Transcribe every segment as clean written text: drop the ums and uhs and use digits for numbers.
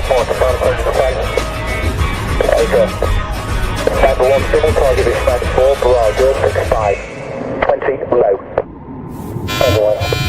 4, confirm approaching flight. Echo. Type 1, civil target is flight 4, Bravo, 65. 20, low. Otherwise.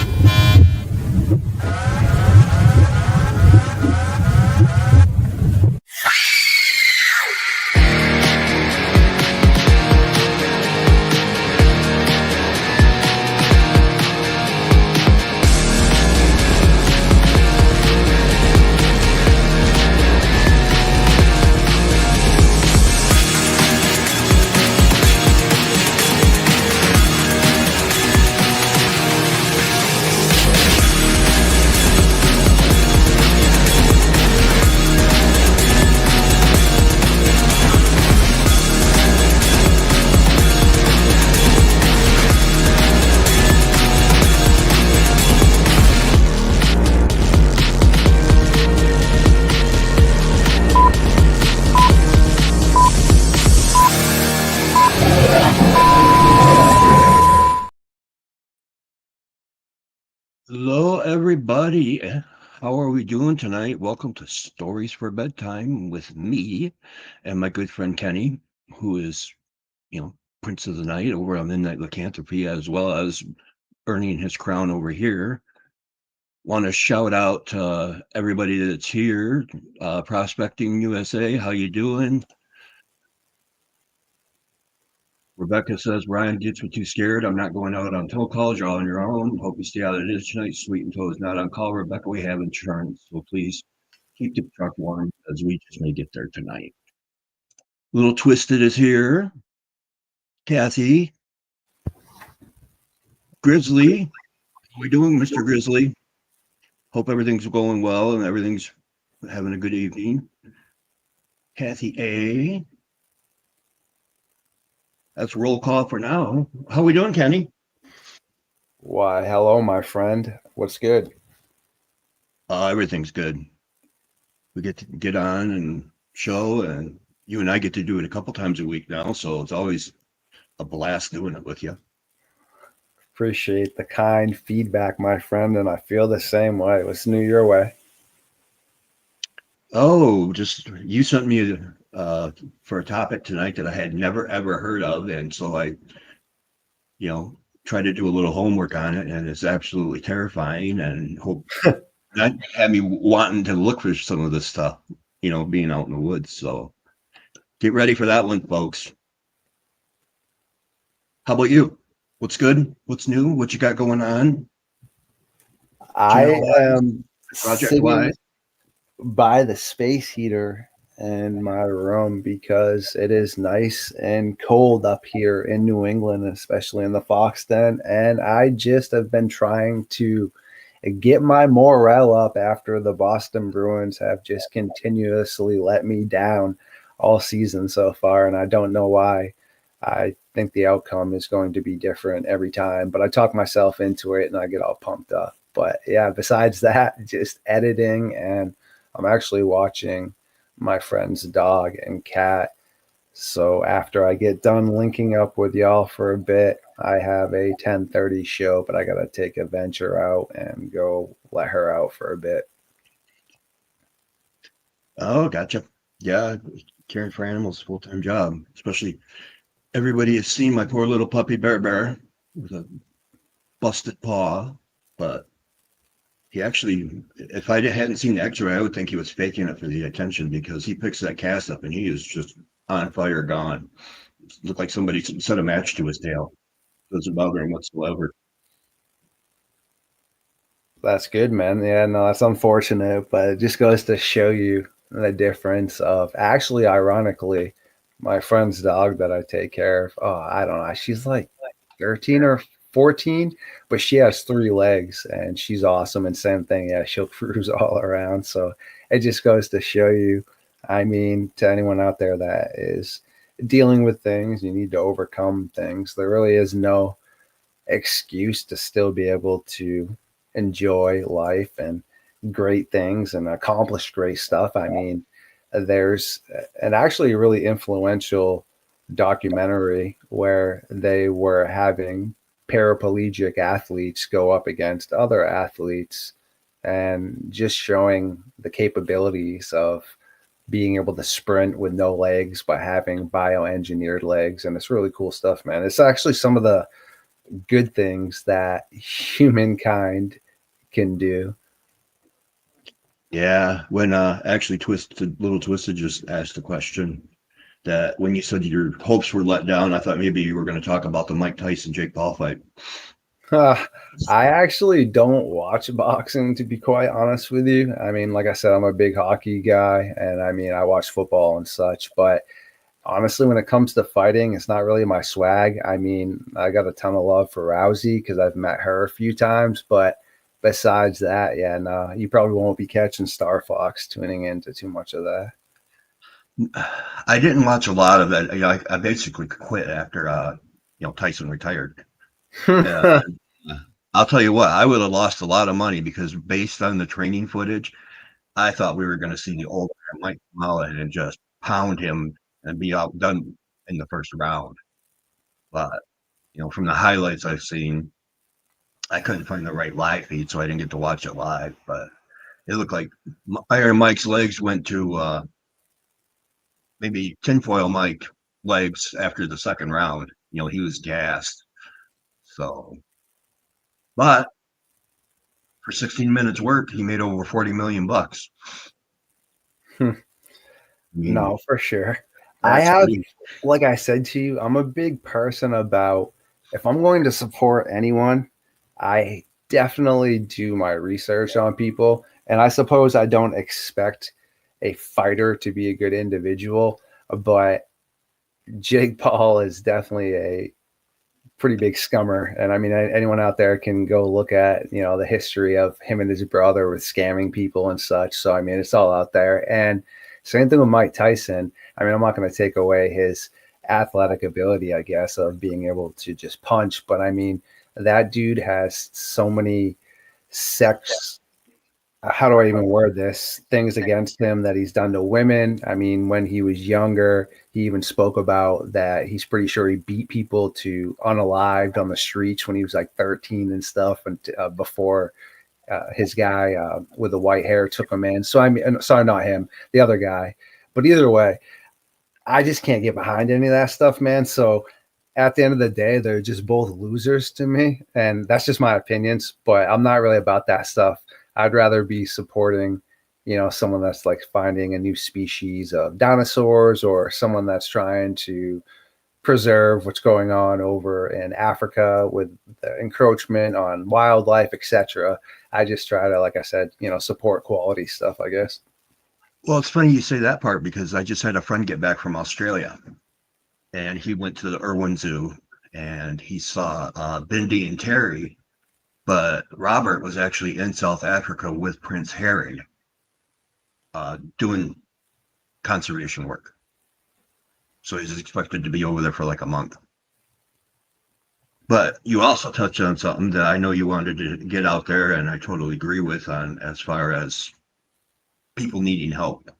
Hello, everybody. How are we doing tonight? Welcome to Stories for Bedtime with me and my good friend Kenny, who is, Prince of the Night over on Midnight Lycanthropy, as well as earning his crown over here. Want to shout out to everybody that's here, Prospecting USA. How you doing? Rebecca says, Ryan gets me too scared. I'm not going out on tow calls. You're all on your own. Hope you stay out of this tonight. Sweet and Tow is not on call. Rebecca, we have insurance, so please keep the truck warm as we just may get there tonight. Little Twisted is here. Kathy. Grizzly. How we doing, Mr. Grizzly? Hope everything's going well and everything's having a good evening. Kathy A. That's roll call for now. How we doing, Kenny? Why, hello, my friend. What's good? Everything's good. We get to get on and show, and you and I get to do it a couple times a week now, so it's always a blast doing it with you. Appreciate the kind feedback, my friend, and I feel the same way. What's new your way? Oh, just you sent me for a topic tonight that I had never ever heard of, and so I, tried to do a little homework on it, and it's absolutely terrifying, and hope not have me wanting to look for some of this stuff, being out in the woods. So get ready for that one, folks. How about you? What's good? What's new? What you got going on? I am project-wise by the space heater in my room because it is nice and cold up here in New England, especially in the Fox Den. And I just have been trying to get my morale up after the Boston Bruins have just continuously let me down all season so far. And I don't know why. I think the outcome is going to be different every time, but I talk myself into it and I get all pumped up. But yeah, besides that, just editing, and I'm actually watching my friend's dog and cat. So after I get done linking up with y'all for a bit, I have a 10:30 show, but I got to take a venture out and go let her out for a bit. Oh, gotcha. Yeah, caring for animals, full-time job, especially everybody has seen my poor little puppy Bear with a busted paw, but he actually, if I hadn't seen the x-ray, I would think he was faking it for the attention, because he picks that cast up and he is just on fire, gone. It looked like somebody set a match to his tail. Doesn't bother him whatsoever. That's good, man. Yeah, no, that's unfortunate, but it just goes to show you the difference of, actually, ironically, my friend's dog that I take care of, I don't know, she's like 13 or 14, but she has 3 legs and she's awesome. And same thing, yeah, she'll cruise all around. So it just goes to show you, I mean, to anyone out there that is dealing with things, you need to overcome things. There really is no excuse to still be able to enjoy life and great things and accomplish great stuff. I mean, there's an actually really influential documentary where they were having paraplegic athletes go up against other athletes and just showing the capabilities of being able to sprint with no legs by having bioengineered legs. And it's really cool stuff, man. It's actually some of the good things that humankind can do. Yeah, when actually little Twisted just asked the question that when you said your hopes were let down, I thought maybe you were going to talk about the Mike Tyson Jake Paul fight. I actually don't watch boxing, to be quite honest with you. I mean, like I said, I'm a big hockey guy, and I mean, I watch football and such. But honestly, when it comes to fighting, it's not really my swag. I mean, I got a ton of love for Rousey because I've met her a few times. But besides that, yeah, no, you probably won't be catching Starfox tuning into too much of that. I didn't watch a lot of it. I basically quit after Tyson retired. Uh, I'll tell you what, I would have lost a lot of money because based on the training footage, I thought we were going to see the old Mike Mullen and just pound him and be outdone in the first round. But from the highlights I've seen, I couldn't find the right live feed, so I didn't get to watch it live. But it looked like Iron Mike's legs went to maybe tinfoil Mike legs after the second round. He was gassed. So, but for 16 minutes work, he made over 40 million bucks. Hmm. I mean, No, for sure. I have, like I said to you, I'm a big person about if I'm going to support anyone, I definitely do my research on people. And I suppose I don't expect a fighter to be a good individual, but Jake Paul is definitely a pretty big scummer. And I mean, anyone out there can go look at, the history of him and his brother with scamming people and such. So, I mean, it's all out there. And same thing with Mike Tyson. I mean, I'm not going to take away his athletic ability, I guess, of being able to just punch. But I mean, that dude has so many sex, how do I even word this, things against him that he's done to women. I mean, when he was younger, he even spoke about that he's pretty sure he beat people to unalived on the streets when he was like 13 and stuff, and before his guy with the white hair took him in. So I mean, sorry, not him, the other guy. But either way, I just can't get behind any of that stuff, man. So at the end of the day, they're just both losers to me, and that's just my opinions. But I'm not really about that stuff. I'd rather be supporting, someone that's like finding a new species of dinosaurs, or someone that's trying to preserve what's going on over in Africa with the encroachment on wildlife, etc. I just try to, like I said, support quality stuff, I guess. Well, it's funny you say that part because I just had a friend get back from Australia, and he went to the Irwin Zoo and he saw Bindi and Terry, but Robert was actually in South Africa with Prince Harry doing conservation work. So he's expected to be over there for like a month. But you also touched on something that I know you wanted to get out there, and I totally agree with on as far as people needing help.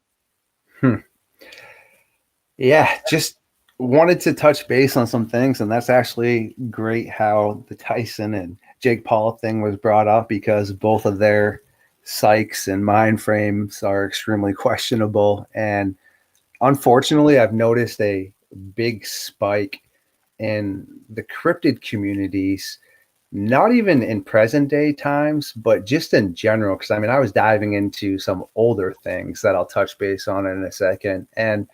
Yeah, just wanted to touch base on some things, and that's actually great how the Tyson and Jake Paul thing was brought up, because both of their psyches and mind frames are extremely questionable. And unfortunately, I've noticed a big spike in the cryptid communities, not even in present day times, but just in general. Because I mean, I was diving into some older things that I'll touch base on in a second. And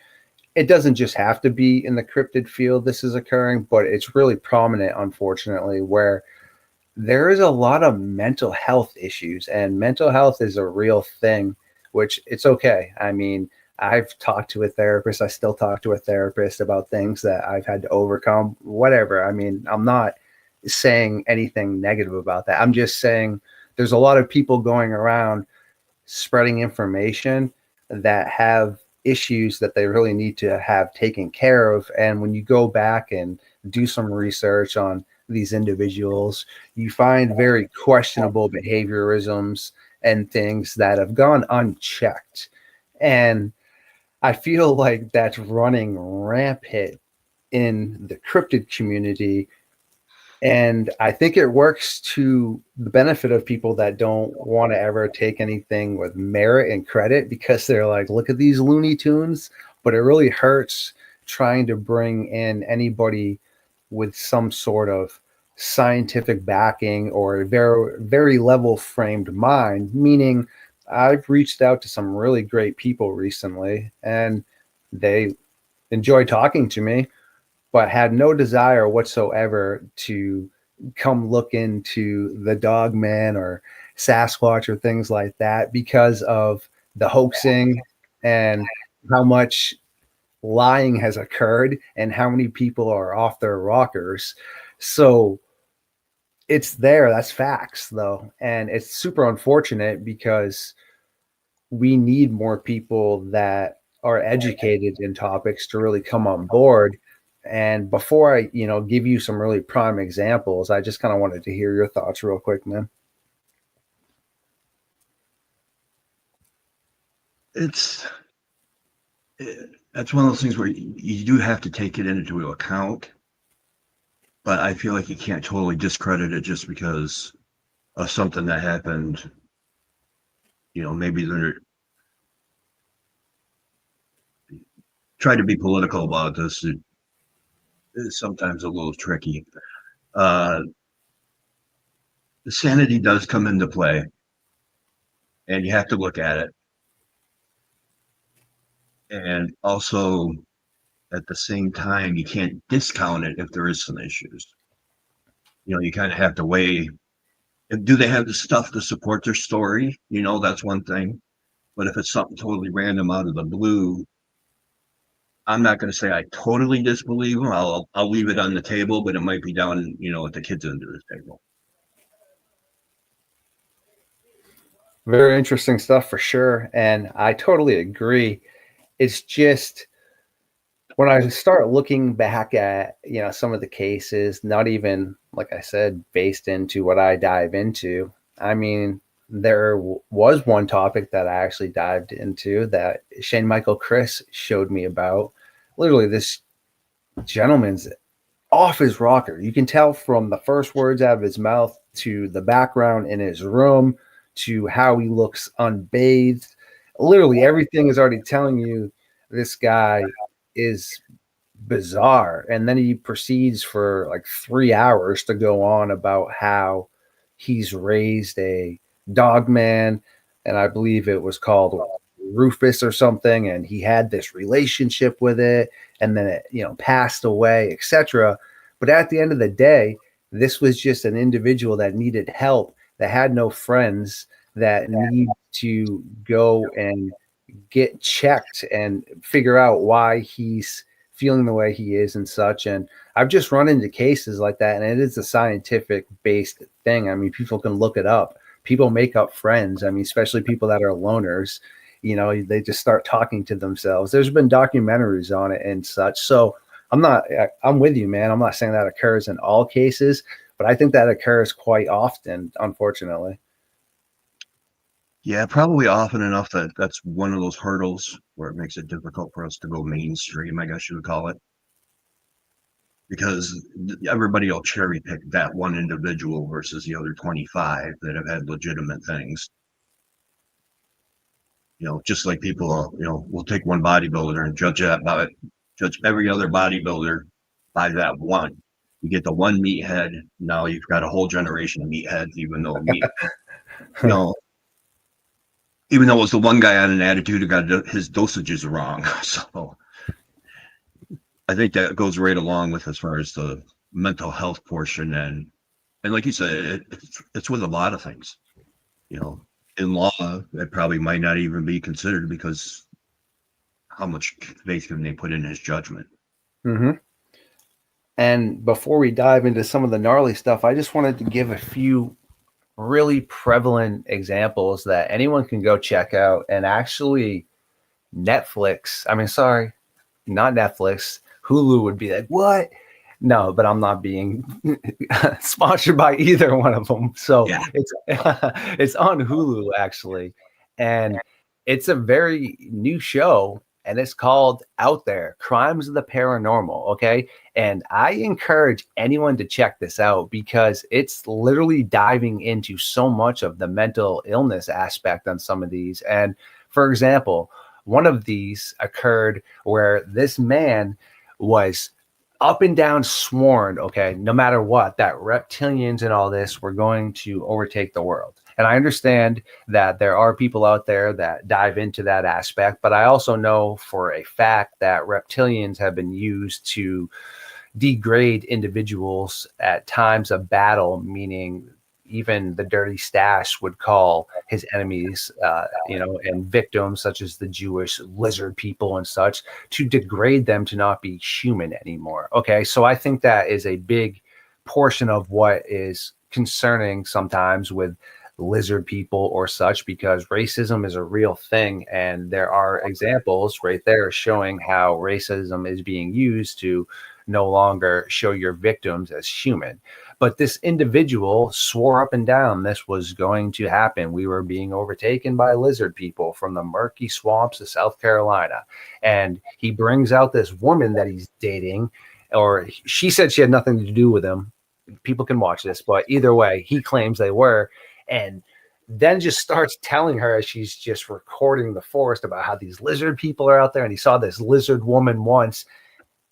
it doesn't just have to be in the cryptid field this is occurring, but it's really prominent, unfortunately, where there is a lot of mental health issues, and mental health is a real thing, which it's okay. I mean, I've talked to a therapist. I still talk to a therapist about things that I've had to overcome, whatever. I mean, I'm not saying anything negative about that. I'm just saying there's a lot of people going around spreading information that have issues that they really need to have taken care of. And when you go back and do some research on these individuals, you find very questionable behaviorisms and things that have gone unchecked. And I feel like that's running rampant in the cryptid community. And I think it works to the benefit of people that don't want to ever take anything with merit and credit, because they're like, look at these Looney Tunes. But it really hurts trying to bring in anybody with some sort of scientific backing or a very, very level framed mind. Meaning, I've reached out to some really great people recently, and they enjoy talking to me, but had no desire whatsoever to come look into the dog man or Sasquatch or things like that, because of the hoaxing and how much lying has occurred and how many people are off their rockers. So it's there. That's facts, though. And it's super unfortunate because we need more people that are educated in topics to really come on board. And before I, give you some really prime examples, I just kind of wanted to hear your thoughts real quick, man. That's one of those things where you do have to take it into account, but I feel like you can't totally discredit it just because of something that happened. Maybe they're try to be political about this. It is sometimes a little tricky. The sanity does come into play, and you have to look at it. And also, at the same time, you can't discount it if there is some issues. You kind of have to weigh, do they have the stuff to support their story? That's one thing. But if it's something totally random out of the blue, I'm not going to say I totally disbelieve them. I'll leave it on the table, but it might be down, at the kids' end of the table. Very interesting stuff for sure. And I totally agree. It's just when I start looking back at, some of the cases, not even, like I said, based into what I dive into. I mean, there was one topic that I actually dived into that Shane Michael Chris showed me about. Literally, this gentleman's off his rocker. You can tell from the first words out of his mouth to the background in his room to how he looks unbathed. Literally, everything is already telling you this guy is bizarre. And then he proceeds for like 3 hours to go on about how he's raised a dog man, and I believe it was called Rufus or something, and he had this relationship with it, and then it passed away, etc. But at the end of the day, this was just an individual that needed help, that had no friends, that need to go and get checked and figure out why he's feeling the way he is and such. And I've just run into cases like that, and it is a scientific based thing. I mean, people can look it up. People make up friends. I mean, especially people that are loners, they just start talking to themselves. There's been documentaries on it and such. So I'm with you, man. I'm not saying that occurs in all cases, but I think that occurs quite often, unfortunately. Yeah, probably often enough that that's one of those hurdles where it makes it difficult for us to go mainstream, I guess you would call it. Because everybody will cherry pick that one individual versus the other 25 that have had legitimate things. Just like people, will take one bodybuilder and judge every other bodybuilder by that one. You get the one meathead. Now you've got a whole generation of meatheads, even though even though it was the one guy on an attitude who got his dosages wrong. So I think that goes right along with as far as the mental health portion. And like you said, it's with a lot of things. In law, it probably might not even be considered because how much faith can they put in his judgment? Mm-hmm. And before we dive into some of the gnarly stuff, I just wanted to give a few really prevalent examples that anyone can go check out. And actually, Netflix, not Netflix, Hulu would be like, what? No, but I'm not being sponsored by either one of them. So yeah. It's on Hulu, actually. And it's a very new show. and it's called Out There, Crimes of the Paranormal. Okay. And I encourage anyone to check this out because it's literally diving into so much of the mental illness aspect on some of these. And for example, one of these occurred where this man was up and down sworn, okay, no matter what, that reptilians and all this were going to overtake the world. And I understand that there are people out there that dive into that aspect, but I also know for a fact that reptilians have been used to degrade individuals at times of battle, meaning even the dirty stash would call his enemies, and victims such as the Jewish lizard people and such, to degrade them to not be human anymore. Okay, so I think that is a big portion of what is concerning sometimes with lizard people or such, because racism is a real thing, and there are examples right there showing how racism is being used to no longer show your victims as human. But this individual swore up and down this was going to happen. We were being overtaken by lizard people from the murky swamps of South Carolina. And he brings out this woman that he's dating, or she said she had nothing to do with him. People can watch this, but either way, he claims they were. And then just starts telling her as she's just recording the forest about how these lizard people are out there. And he saw this lizard woman once.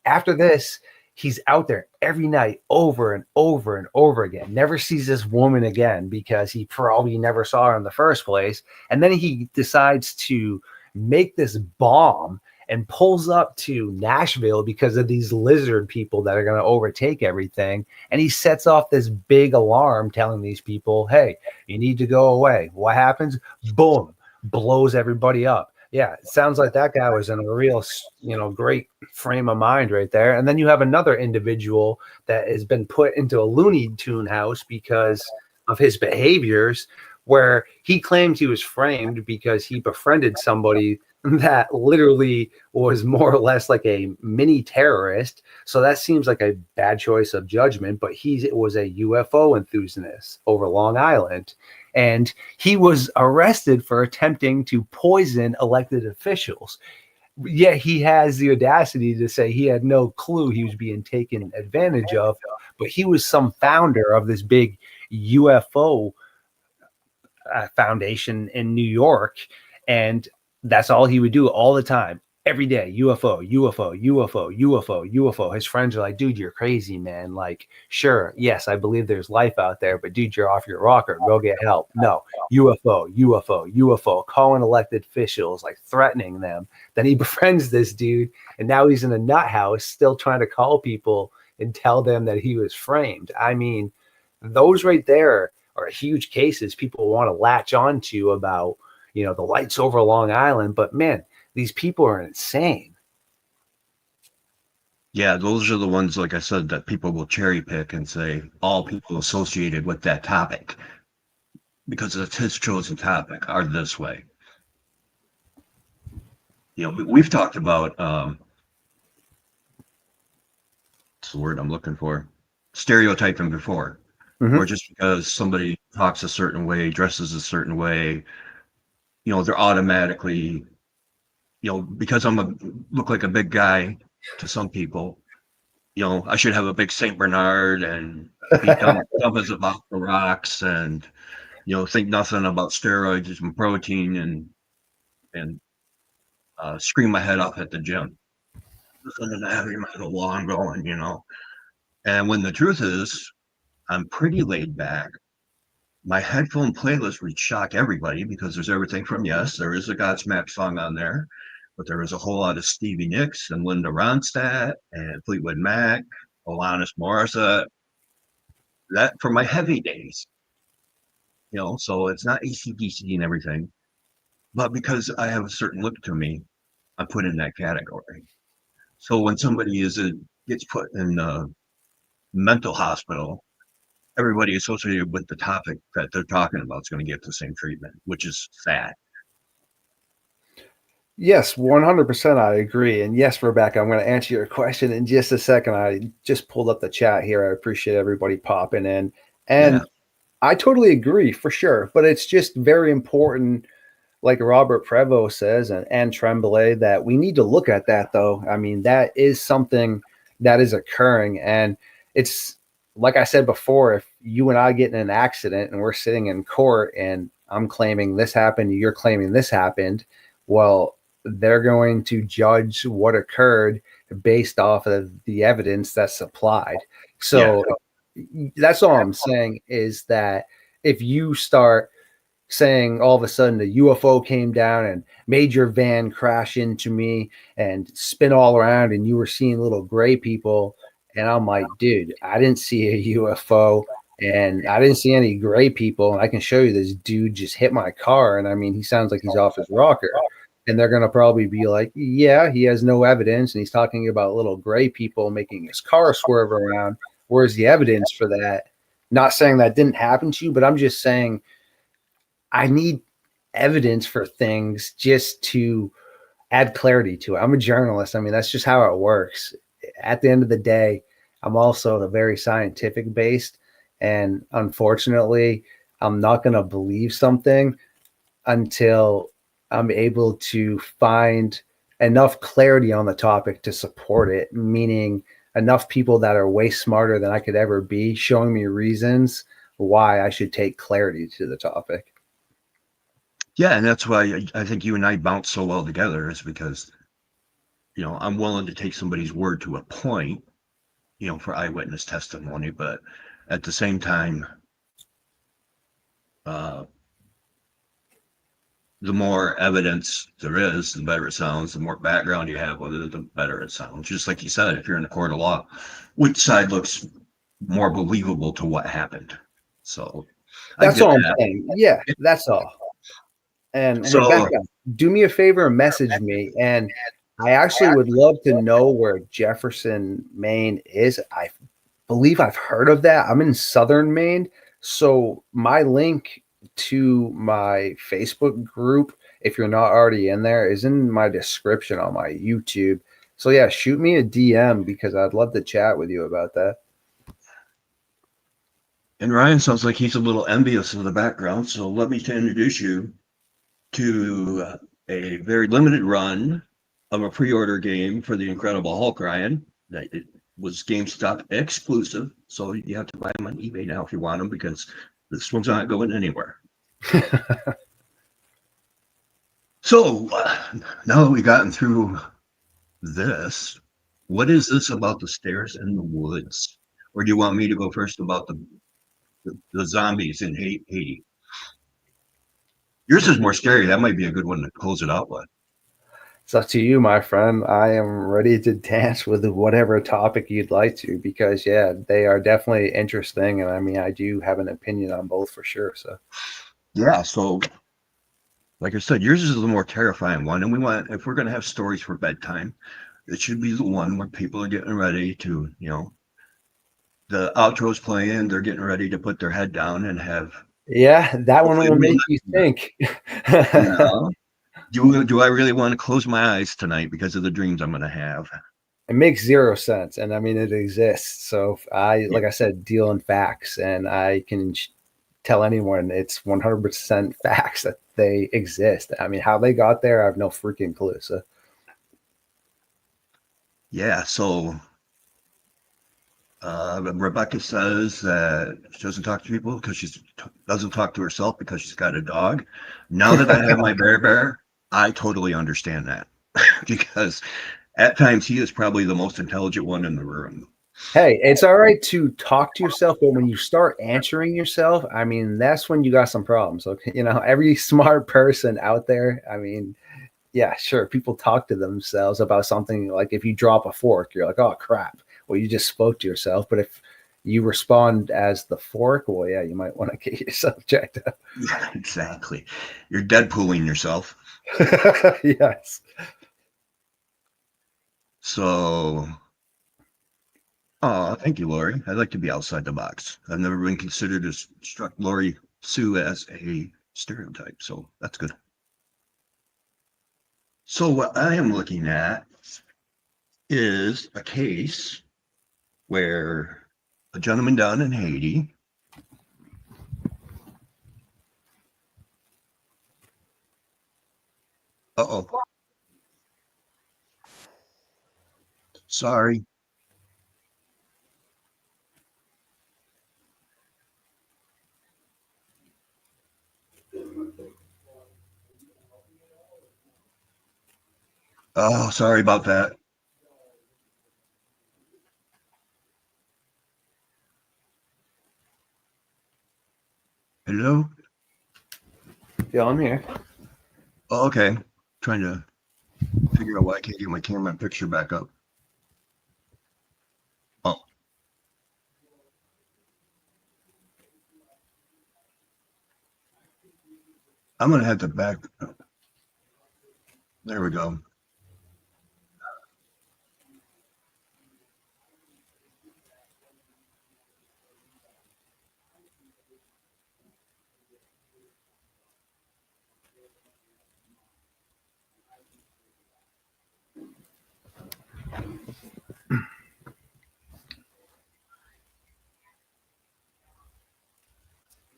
After this, he's out there every night over and over and over again, never sees this woman again because he probably never saw her in the first place. And then he decides to make this bomb and pulls up to Nashville because of these lizard people that are going to overtake everything. And he sets off this big alarm telling these people, hey, you need to go away. What happens? Boom, blows everybody up. Yeah, it sounds like that guy was in a real, great frame of mind right there. And then you have another individual that has been put into a Looney Tune house because of his behaviors, where he claims he was framed because he befriended somebody that literally was more or less like a mini terrorist. So that seems like a bad choice of judgment, but he was a UFO enthusiast over Long Island. And he was arrested for attempting to poison elected officials. Yet he has the audacity to say he had no clue he was being taken advantage of, but he was some founder of this big UFO foundation in New York. And that's all he would do all the time. Every day, UFO, UFO, UFO, UFO, UFO. His friends are like, dude, you're crazy, man. Like, sure, yes, I believe there's life out there, but dude, you're off your rocker. Go get help. No, UFO, UFO, UFO, calling elected officials, like threatening them. Then he befriends this dude, and now he's in a nut house still trying to call people and tell them that he was framed. I mean, those right there are huge cases people want to latch onto about, the lights over Long Island. But man, these people are insane. Yeah, those are the ones, like I said, that people will cherry pick and say all people associated with that topic, because it's his chosen topic, are this way. We've talked about, what's the word I'm looking for? Stereotyping before, or just because somebody talks a certain way, dresses a certain way, they're automatically, because look like a big guy to some people, I should have a big Saint Bernard and be dumb as about the rocks and, think nothing about steroids and protein and scream my head off at the gym. Listen to the heavy metal while I'm going, And when the truth is, I'm pretty laid back. My headphone playlist would shock everybody because there's everything from, yes, there is a Godsmack song on there, but there is a whole lot of Stevie Nicks and Linda Ronstadt and Fleetwood Mac, Alanis Morissette. That for my heavy days, so it's not AC/DC and everything, but because I have a certain look to me, I'm put in that category. So when somebody gets put in a mental hospital, everybody associated with the topic that they're talking about is going to get the same treatment, which is sad. Yes, 100% I agree. And yes, Rebecca, I'm going to answer your question in just a second. I just pulled up the chat here. I appreciate everybody popping in. And I totally agree for sure. But it's just very important, like Robert Prevost says, and Tremblay, that we need to look at that, though. I mean, that is something that is occurring. And it's like I said before, if you and I get in an accident and we're sitting in court and I'm claiming this happened, you're claiming this happened, well, they're going to judge what occurred based off of the evidence that's supplied. So that's all I'm saying, is that if you start saying all of a sudden a UFO came down and made your van crash into me and spin all around and you were seeing little gray people, and I'm like, dude, I didn't see a UFO and I didn't see any gray people, and I can show you this dude just hit my car, and I mean, he sounds like he's off his rocker. And they're going to probably be like, yeah, he has no evidence and he's talking about little gray people making his car swerve around. Where's the evidence for that? Not saying that didn't happen to you, but I'm just saying I need evidence for things just to add clarity to it. I'm a journalist. I mean, that's just how it works. At the end of the day, I'm also a very scientific based, and unfortunately, I'm not going to believe something until I'm able to find enough clarity on the topic to support it, meaning enough people that are way smarter than I could ever be showing me reasons why I should take clarity to the topic. Yeah, and that's why I think you and I bounce so well together, is because, I'm willing to take somebody's word to a point, for eyewitness testimony, but at the same time, the more evidence there is, the better it sounds. The more background you have with it, the better it sounds. Just like you said, if you're in a court of law, which side looks more believable to what happened? So that's all I'm saying. Yeah, that's all. And so, Rebecca, do me a favor and message me. And I actually would love to know where Jefferson, Maine is. I believe I've heard of that. I'm in southern Maine. So my link to my Facebook group, if you're not already in there, is in my description on my YouTube. So yeah, shoot me a DM because I'd love to chat with you about that. And Ryan sounds like he's a little envious of the background. So let me introduce you to a very limited run of a pre-order game for the Incredible Hulk, Ryan. That it was GameStop exclusive, so you have to buy them on eBay now if you want them, because this one's not going anywhere. So now that we've gotten through this, what is this about the stairs in the woods? Or do you want me to go first about the zombies in Haiti? Yours is more scary. That might be a good one to close it out with. It's up to you, my friend. I am ready to dance with whatever topic you'd like to, because yeah, they are definitely interesting. And I mean, I do have an opinion on both for sure. So yeah, so like I said, yours is the more terrifying one. And if we're going to have stories for bedtime, it should be the one where people are getting ready to, the outro's playing, they're getting ready to put their head down and have. Yeah, that one will make you think. Do I really want to close my eyes tonight because of the dreams I'm going to have? It makes zero sense. And I mean, it exists. So like I said, deal in facts, and I can tell anyone it's 100% facts that they exist. I mean, how they got there, I have no freaking clue. So yeah, so Rebecca says that she doesn't talk to people because she doesn't talk to herself because she's got a dog. Now that I have my bear, I totally understand that because at times he is probably the most intelligent one in the room. Hey, it's all right to talk to yourself, but when you start answering yourself, I mean, that's when you got some problems. Okay, every smart person out there, I mean, yeah, sure, people talk to themselves about something. Like if you drop a fork, you're like, oh crap, well, you just spoke to yourself. But if you respond as the fork, well, yeah, you might want to get yourself checked out. Yeah, exactly. You're Deadpooling yourself. Yes. So, oh, thank you, Lori. I'd like to be outside the box. I've never been considered to struck Lori Sue as a stereotype, so that's good. So what I am looking at is a case where a gentleman down in Haiti Uh-oh. Sorry. Oh, sorry about that. Hello? Yeah, I'm here. Oh, okay. Trying to figure out why I can't get my camera and picture back up. Oh. I'm going to have to back. There we go.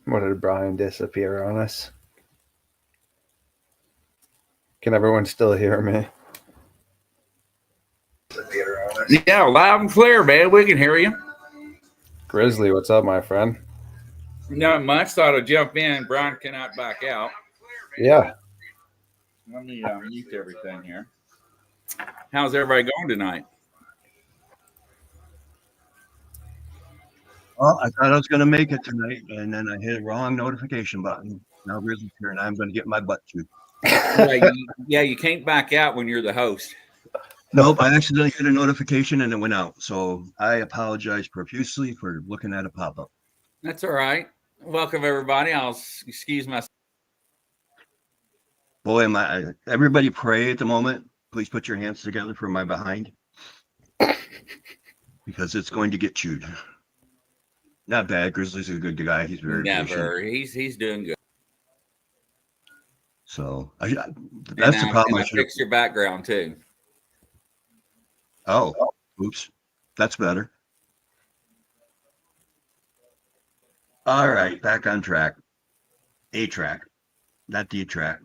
What did Brian disappear on us? Can everyone still hear me? Yeah, loud and clear, man. We can hear you. Grizzly, what's up, my friend? Not much. Thought I'd jump in. Brian cannot back out. Yeah. Let me mute everything here. How's everybody going tonight? Well, I thought I was going to make it tonight, and then I hit a wrong notification button. Now Grizzly's here, and I'm going to get my butt chewed. Yeah, you can't back out when you're the host. Nope, I accidentally hit a notification, and it went out. So I apologize profusely for looking at a pop-up. That's all right. Welcome, everybody. I'll excuse myself. Boy, everybody pray at the moment. Please put your hands together for my behind. Because it's going to get chewed. Not bad. Grizzly's a good guy. He's very Never. patient. He's doing good. So that's the problem. I fixed your background too. Oh, oops. That's better. All right, back on track. A track, not D track.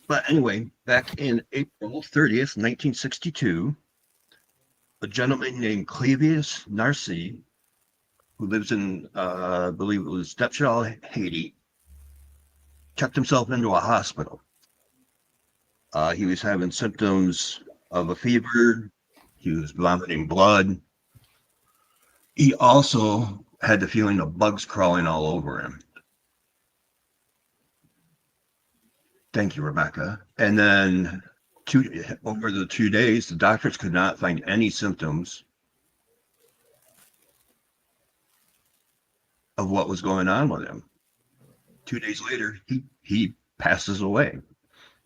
But anyway, back in April 30th, 1962, a gentleman named Clavius Narcy, who lives in, I believe it was Deptchal, Haiti, checked himself into a hospital. He was having symptoms of a fever. He was vomiting blood. He also had the feeling of bugs crawling all over him. Thank you, Rebecca. And then over the 2 days, the doctors could not find any symptoms of what was going on with him. 2 days later, he passes away.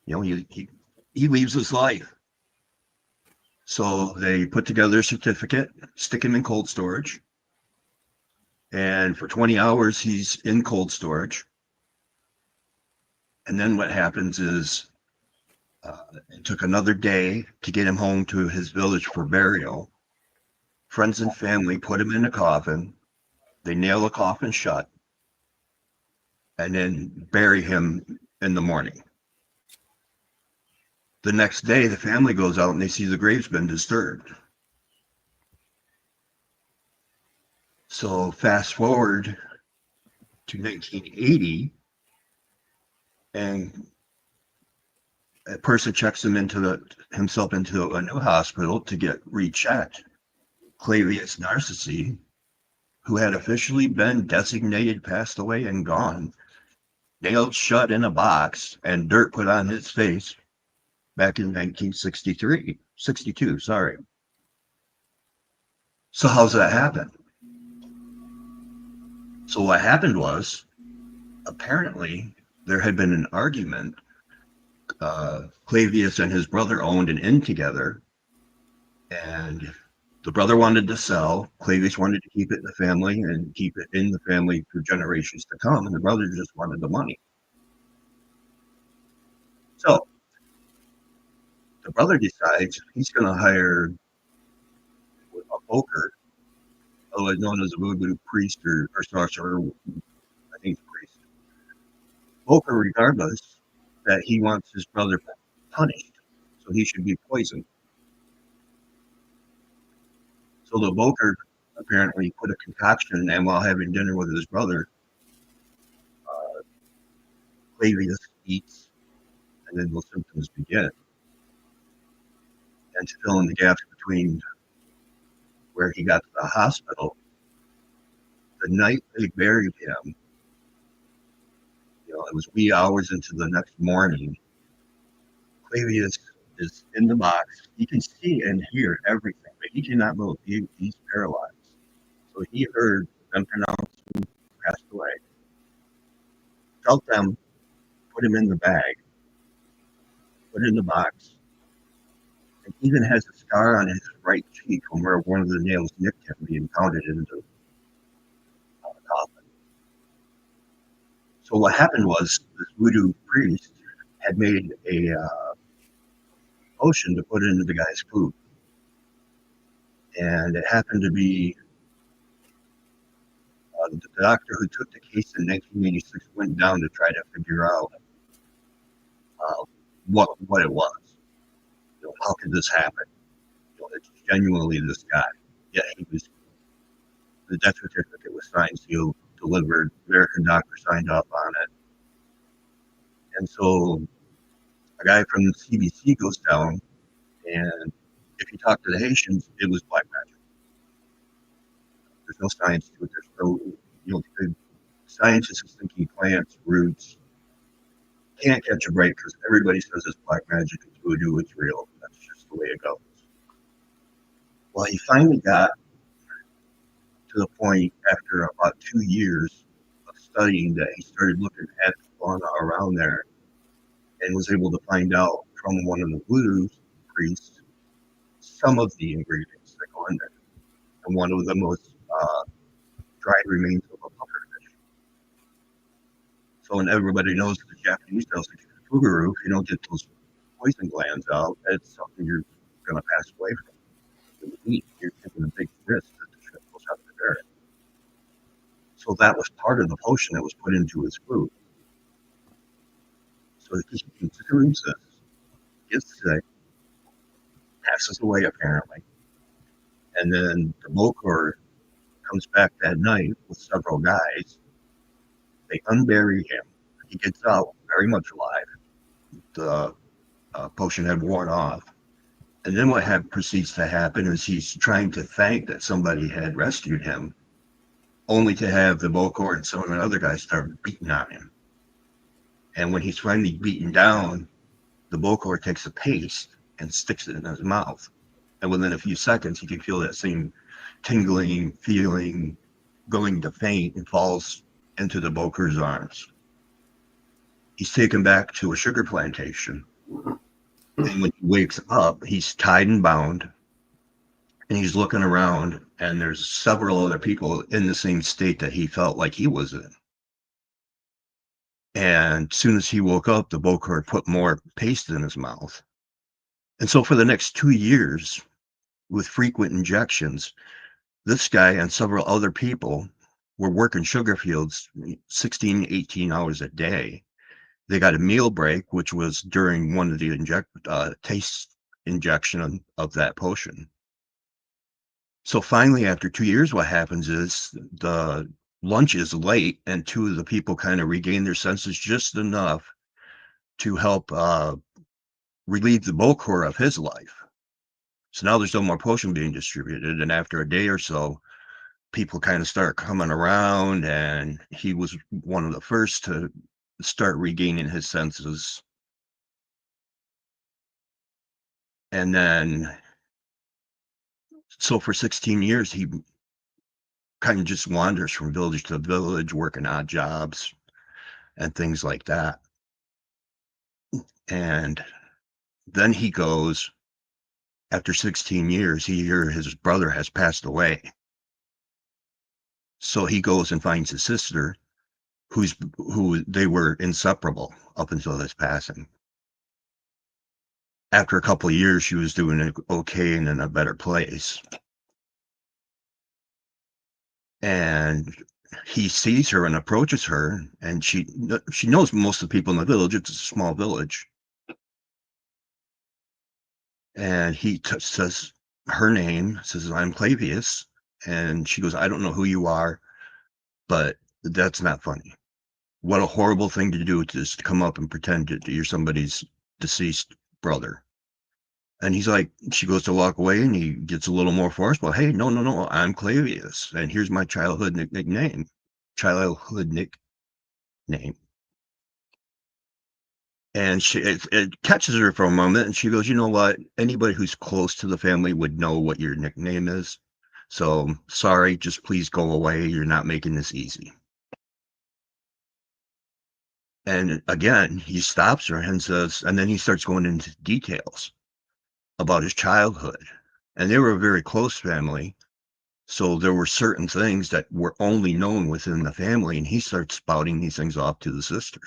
You know, he leaves this life. So they put together a certificate, stick him in cold storage. And for 20 hours, he's in cold storage. And then what happens is it took another day to get him home to his village for burial. Friends and family put him in a coffin. They nail the coffin shut and then bury him in the morning. The next day, the family goes out and they see the grave's been disturbed. So fast forward to 1980, and a person checks himself into a new hospital to get rechecked. Clavius Narcissi, who had officially been designated passed away and gone, nailed shut in a box and dirt put on his face back in 1962, sorry. So how's that happen? So what happened was, apparently, there had been an argument. Clavius and his brother owned an inn together, and the brother wanted to sell. Clavius wanted to keep it in the family and keep it in the family for generations to come, and the brother just wanted the money. So the brother decides he's going to hire a poker, otherwise known as a voodoo priest or sorcerer. I think priest. Poker, regardless, that he wants his brother punished, so he should be poisoned. So the Boker apparently put a concoction, and while having dinner with his brother, Clavius eats, and then those symptoms begin. And to fill in the gaps between where he got to the hospital, the night they buried him, it was wee hours into the next morning. Clavius is in the box. He can see and hear everything, but he cannot move. He's paralyzed. So he heard them pronounce him passed away. Felt them put him in the bag, put it in the box, and even has a scar on his right cheek from where one of the nails nicked him being pounded into the coffin. So what happened was this voodoo priest had made a potion to put into the guy's food. And it happened to be the doctor who took the case in 1986 went down to try to figure out what it was. How could this happen? It's genuinely this guy. Yeah, the death certificate was signed, sealed, delivered. American doctor signed off on it. And so a guy from the CBC goes down, and if you talk to the Haitians, it was black magic. There's no science to it. There's no, the scientists is thinking plants, roots. Can't catch a break because everybody says it's black magic, it's voodoo, it's real. That's just the way it goes. Well, he finally got to the point after about 2 years of studying that he started looking at the fauna around there and was able to find out from one of the voodoo priests some of the ingredients that go in there. And one of them was dried remains of a pufferfish. So, and everybody knows the Japanese knows the fuguru, if you don't get those poison glands out, it's something you're going to pass away from. When you eat, you're taking a big risk that the ship goes out to bear it. So that was part of the potion that was put into his food. So he consumes this, gets sick, passes away apparently, and then the Bokor comes back that night with several guys. They unbury him. He gets out very much alive. The potion had worn off. And then what proceeds to happen is he's trying to thank that somebody had rescued him, only to have the Bokor and some of the other guys start beating on him. And when he's finally beaten down, the Bokor takes a paste and sticks it in his mouth. And within a few seconds, he can feel that same tingling feeling, going to faint, and falls into the Boker's arms. He's taken back to a sugar plantation. And when he wakes up, he's tied and bound. And he's looking around, and there's several other people in the same state that he felt like he was in. And as soon as he woke up, the Bokor put more paste in his mouth. And so for the next 2 years, with frequent injections, this guy and several other people were working sugar fields 16, 18 hours a day. They got a meal break, which was during one of the taste injection of that potion. So finally, after 2 years, what happens is the lunch is late, and two of the people kind of regain their senses just enough to help relieve the Bokor of his life. So now there's no more potion being distributed, and after a day or so, people kind of start coming around, and he was one of the first to start regaining his senses. And then, so for 16 years, he kind of just wanders from village to village, working odd jobs and things like that. And then he goes, after 16 years, he hears his brother has passed away. So he goes and finds his sister, who they were inseparable up until his passing. After a couple of years, she was doing okay and in a better place. And he sees her and approaches her, and she knows most of the people in the village. It's a small village. And he says her name, says, "I'm Clavius." And she goes, "I don't know who you are, but that's not funny. What a horrible thing to do, to just come up and pretend that you're somebody's deceased brother." And he's like, she goes to walk away, and he gets a little more forceful. "Hey, no, no, no, I'm Clavius, and here's my childhood nickname. And it catches her for a moment, and she goes, "You know what? Anybody who's close to the family would know what your nickname is. So sorry, just please go away. You're not making this easy." And again, he stops her and says, and then he starts going into details about his childhood. And they were a very close family. So there were certain things that were only known within the family. And he starts spouting these things off to the sister.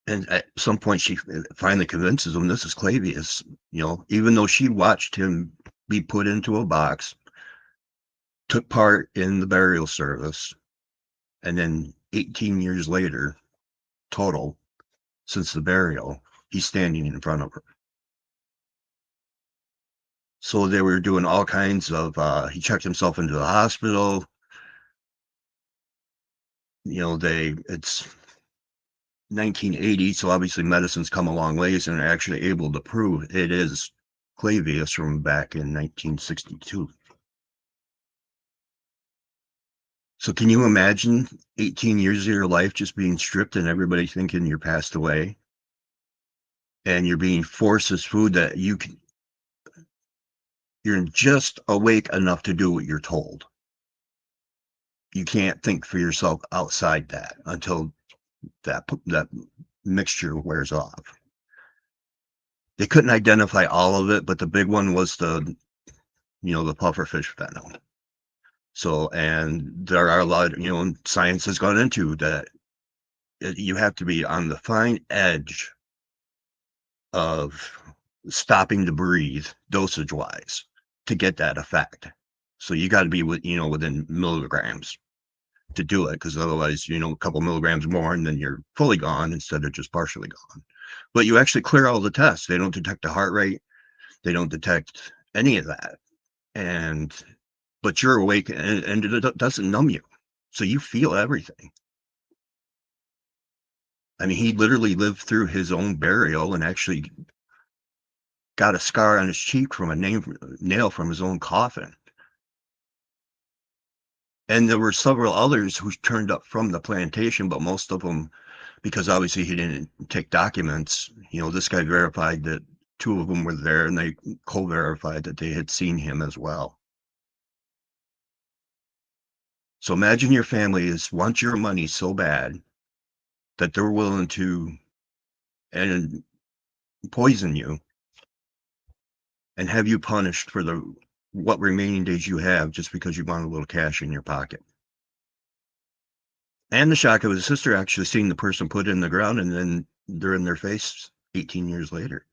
And at some point, she finally convinces him this is Clavius, even though she watched him be put into a box, took part in the burial service, and then 18 years later, total, since the burial, he's standing in front of her. So they were doing all kinds of, he checked himself into the hospital. It's 1980, so obviously medicine's come a long ways and are actually able to prove it is Clavius from back in 1962. So can you imagine 18 years of your life just being stripped and everybody thinking you're passed away? And you're being forced this food that you're just awake enough to do what you're told. You can't think for yourself outside that until that mixture wears off. They couldn't identify all of it, but the big one was the pufferfish venom. So, and there are a lot, science has gone into that. You have to be on the fine edge of stopping to breathe dosage wise to get that effect. So you got to be within milligrams to do it, because otherwise, a couple milligrams more and then you're fully gone instead of just partially gone. But you actually clear all the tests. They don't detect the heart rate. They don't detect any of that. But you're awake, and it doesn't numb you. So you feel everything. I mean, he literally lived through his own burial and actually got a scar on his cheek from a nail from his own coffin. And there were several others who turned up from the plantation, but most of them, because obviously he didn't take documents, this guy verified that 2 of them were there, and they co-verified that they had seen him as well. So imagine your family wants your money so bad that they're willing to poison you and have you punished for what remaining days you have just because you want a little cash in your pocket. And the shock of his sister actually seeing the person put in the ground, and then they're in their face 18 years later.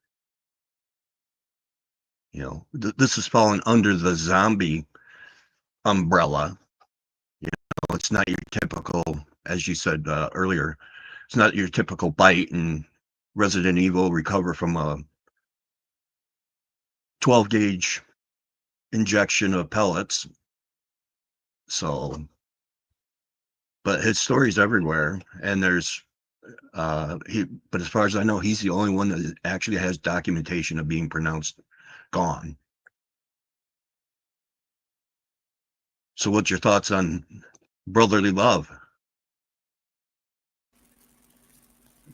This has fallen under the zombie umbrella. It's not your typical, as you said earlier, it's not your typical bite and Resident Evil recover from a 12 gauge injection of pellets. So, but his story's everywhere, and there's but as far as I know, he's the only one that actually has documentation of being pronounced gone. So what's your thoughts on brotherly love?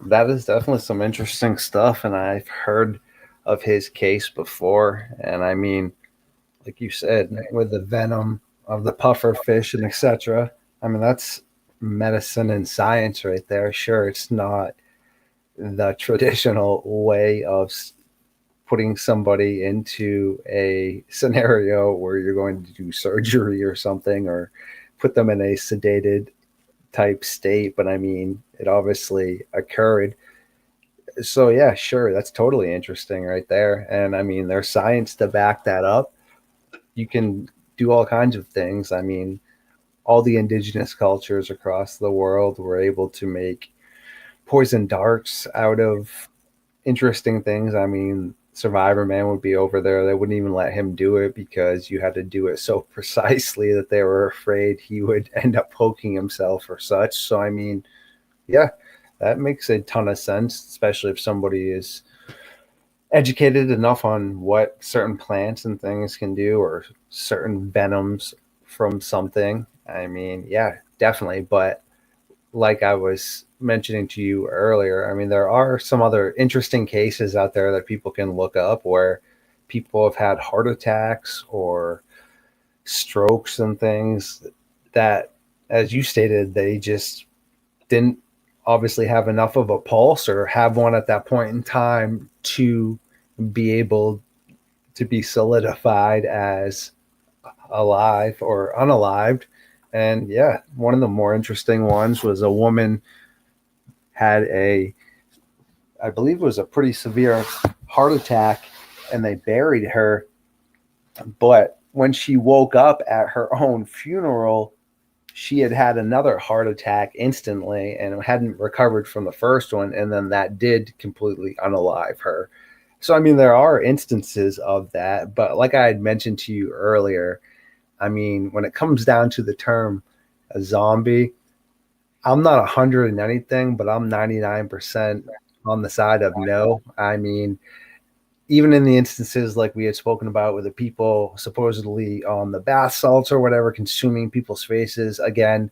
That is definitely some interesting stuff, and I've heard of his case before. And I mean, like you said, with the venom of the puffer fish and etc. I mean, that's medicine and science right there. Sure, it's not the traditional way of putting somebody into a scenario where you're going to do surgery or something, or put them in a sedated type state. But I mean, it obviously occurred. So yeah, sure, that's totally interesting right there. And I mean, there's science to back that up. You can do all kinds of things. I mean, all the indigenous cultures across the world were able to make poison darts out of interesting things. I mean, Survivor Man would be over there. They wouldn't even let him do it because you had to do it so precisely that they were afraid he would end up poking himself or such. So, I mean, yeah, that makes a ton of sense, especially if somebody is educated enough on what certain plants and things can do or certain venoms from something. I mean, yeah, definitely. But like I was mentioning to you earlier, I mean, there are some other interesting cases out there that people can look up where people have had heart attacks or strokes and things that, as you stated, they just didn't obviously have enough of a pulse or have one at that point in time to be able to be solidified as alive or unalived. And yeah, one of the more interesting ones was a woman had I believe it was a pretty severe heart attack, and they buried her. But when she woke up at her own funeral, she had another heart attack instantly and hadn't recovered from the first one. And then that did completely unalive her. So, I mean, there are instances of that. But like I had mentioned to you earlier, I mean, when it comes down to the term a zombie, I'm not 100 in anything, but I'm 99% on the side of no. I mean, even in the instances like we had spoken about with the people supposedly on the bath salts or whatever, consuming people's faces, again,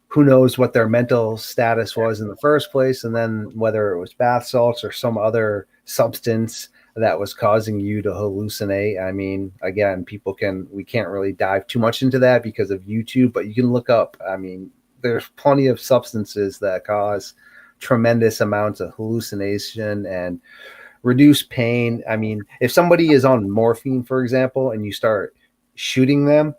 who knows what their mental status was in the first place, and then whether it was bath salts or some other substance that was causing you to hallucinate. I mean, again, we can't really dive too much into that because of YouTube, but you can look up. I mean, there's plenty of substances that cause tremendous amounts of hallucination and reduce pain. I mean, if somebody is on morphine, for example, and you start shooting them,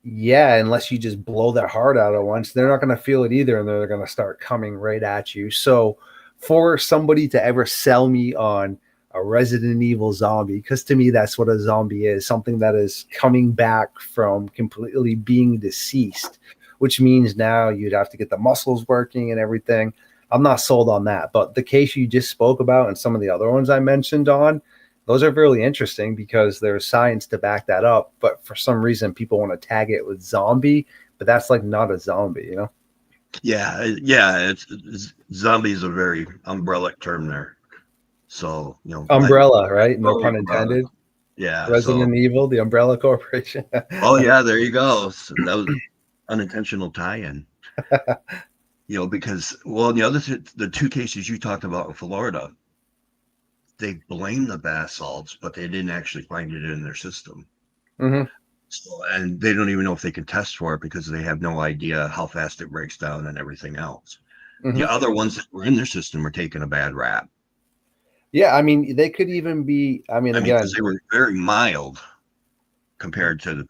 yeah, unless you just blow their heart out at once, they're not going to feel it either, and they're going to start coming right at you. So for somebody to ever sell me on a Resident Evil zombie, because to me that's what a zombie is, something that is coming back from completely being deceased, which means now you'd have to get the muscles working and everything. I'm not sold on that. But the case you just spoke about and some of the other ones I mentioned on, those are really interesting because there's science to back that up. But for some reason, people want to tag it with zombie, but that's like not a zombie, you know? Yeah. It's zombie is a very umbrella term there. So, Umbrella, right? No pun intended. Yeah. Resident Evil, the Umbrella Corporation. Oh, yeah, there you go. So that was unintentional tie-in. Because, well, the two cases you talked about in Florida, they blame the bath salts, but they didn't actually find it in their system. Mm-hmm. So, and they don't even know if they can test for it because they have no idea how fast it breaks down and everything else. Mm-hmm. The other ones that were in their system were taking a bad rap. Yeah, I mean, they could even be, again, because they were very mild compared to